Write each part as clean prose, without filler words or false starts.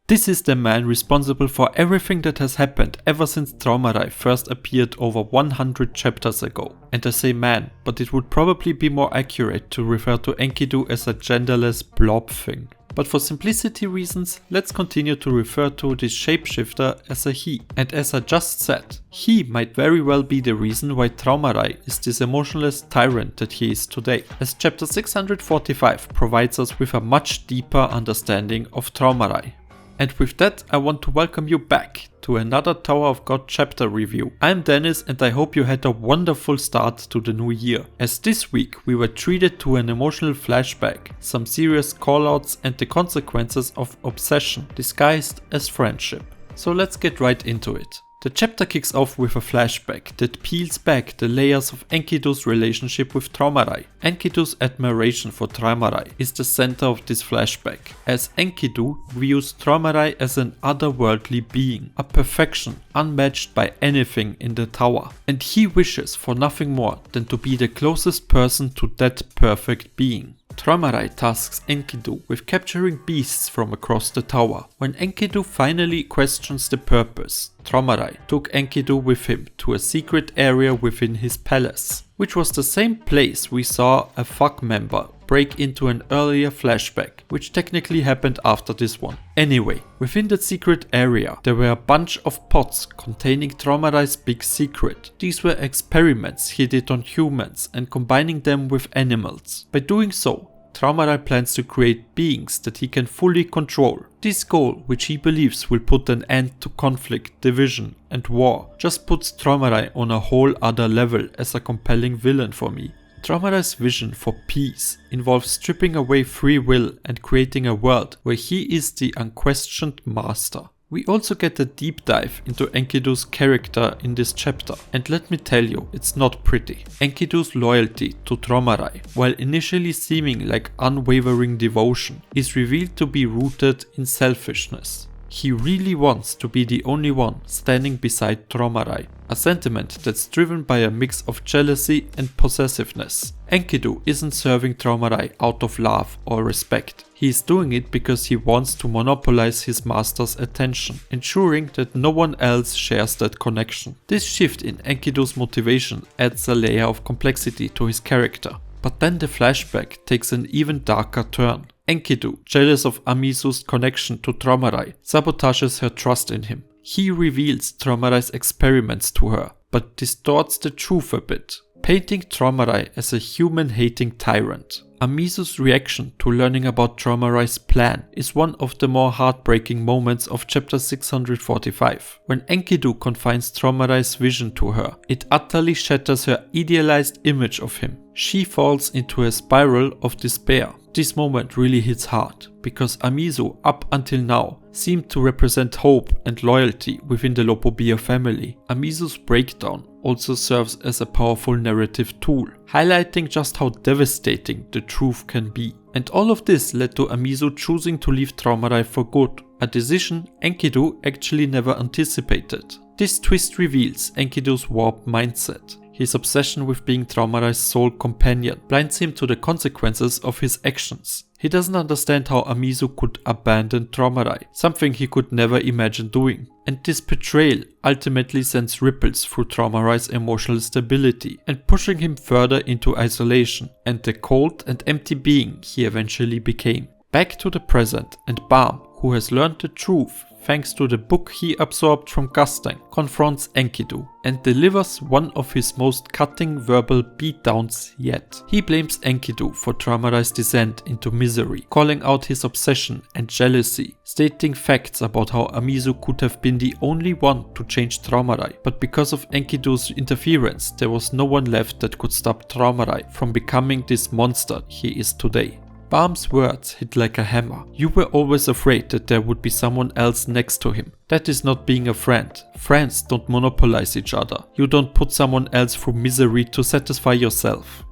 This is the man responsible for everything that has happened ever since Traumerei first appeared over 100 chapters ago. And I say man, but it would probably be more accurate to refer to Enkidu as a genderless blob thing. But for simplicity reasons, let's continue to refer to this shapeshifter as a he. And as I just said, he might very well be the reason why Traumerei is this emotionless tyrant that he is today, as chapter 645 provides us with a much deeper understanding of Traumerei. And with that, I want to welcome you back to another Tower of God chapter review. I'm Dennis and I hope you had a wonderful start to the new year, as this week we were treated to an emotional flashback, some serious callouts and the consequences of obsession disguised as friendship. So let's get right into it. The chapter kicks off with a flashback that peels back the layers of Enkidu's relationship with Traumerei. Enkidu's admiration for Traumerei is the center of this flashback, as Enkidu views Traumerei as an otherworldly being, a perfection unmatched by anything in the tower, and he wishes for nothing more than to be the closest person to that perfect being. Traumerei tasks Enkidu with capturing beasts from across the tower. When Enkidu finally questions the purpose, Traumerei took Enkidu with him to a secret area within his palace, which was the same place we saw a FUCK member break into an earlier flashback, which technically happened after this one. Anyway, within that secret area, there were a bunch of pots containing Traumerei's big secret. These were experiments he did on humans and combining them with animals. By doing so, Traumerei plans to create beings that he can fully control. This goal, which he believes will put an end to conflict, division and war, just puts Traumerei on a whole other level as a compelling villain for me. Traumerei's vision for peace involves stripping away free will and creating a world where he is the unquestioned master. We also get a deep dive into Enkidu's character in this chapter, and let me tell you, it's not pretty. Enkidu's loyalty to Traumerei, while initially seeming like unwavering devotion, is revealed to be rooted in selfishness. He really wants to be the only one standing beside Traumerei, a sentiment that's driven by a mix of jealousy and possessiveness. Enkidu isn't serving Traumerei out of love or respect. He is doing it because he wants to monopolize his master's attention, ensuring that no one else shares that connection. This shift in Enkidu's motivation adds a layer of complexity to his character. But then the flashback takes an even darker turn. Enkidu, jealous of Amizu's connection to Traumerei, sabotages her trust in him. He reveals Traumerei's experiments to her, but distorts the truth a bit, painting Traumerei as a human-hating tyrant. Amizu's reaction to learning about Traumerei's plan is one of the more heartbreaking moments of chapter 645. When Enkidu confines Traumerei's vision to her, it utterly shatters her idealized image of him. She falls into a spiral of despair. This moment really hits hard, because Amizu up until now seemed to represent hope and loyalty within the Lopobia family. Amizu's breakdown also serves as a powerful narrative tool, highlighting just how devastating the truth can be. And all of this led to Amizu choosing to leave Traumerei for good, a decision Enkidu actually never anticipated. This twist reveals Enkidu's warped mindset. His obsession with being Traumerei's sole companion blinds him to the consequences of his actions. He doesn't understand how Amizu could abandon Traumerei, something he could never imagine doing. And this betrayal ultimately sends ripples through Traumerei's emotional stability and pushing him further into isolation and the cold and empty being he eventually became. Back to the present, and Bam, who has learned the truth thanks to the book he absorbed from Gustang, confronts Enkidu and delivers one of his most cutting verbal beatdowns yet. He blames Enkidu for Traumerei's descent into misery, calling out his obsession and jealousy, stating facts about how Amizu could have been the only one to change Traumerei, but because of Enkidu's interference, there was no one left that could stop Traumerei from becoming this monster he is today. Bam's words hit like a hammer. You were always afraid that there would be someone else next to him. That is not being a friend. Friends don't monopolize each other. You don't put someone else through misery to satisfy yourself.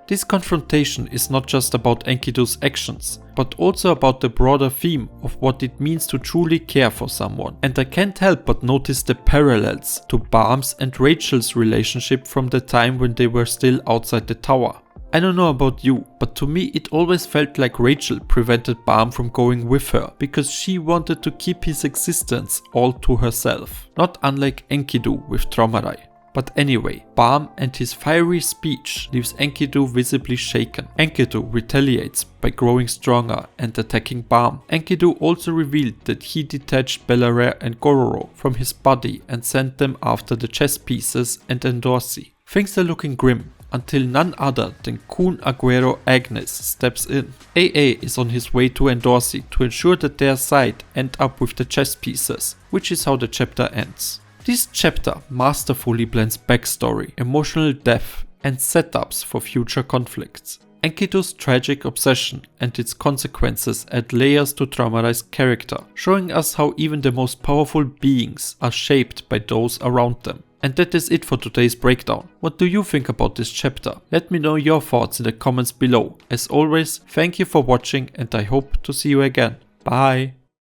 This confrontation is not just about Enkidu's actions, but also about the broader theme of what it means to truly care for someone. And I can't help but notice the parallels to Bam's and Rachel's relationship from the time when they were still outside the tower. I don't know about you, but to me it always felt like Rachel prevented Balm from going with her because she wanted to keep his existence all to herself, not unlike Enkidu with Traumerei. But anyway, Balm and his fiery speech leaves Enkidu visibly shaken. Enkidu retaliates by growing stronger and attacking Balm. Enkidu also revealed that he detached Bellarer and Gororo from his body and sent them after the chess pieces and Endorsi. Things are looking grim, until none other than Kun Aguero Agnes steps in. AA is on his way to Endorsi to ensure that their side end up with the chess pieces, which is how the chapter ends. This chapter masterfully blends backstory, emotional depth, and setups for future conflicts. Enkidu's tragic obsession and its consequences add layers to Traumerei's character, showing us how even the most powerful beings are shaped by those around them. And that is it for today's breakdown. What do you think about this chapter? Let me know your thoughts in the comments below. As always, thank you for watching and I hope to see you again. Bye!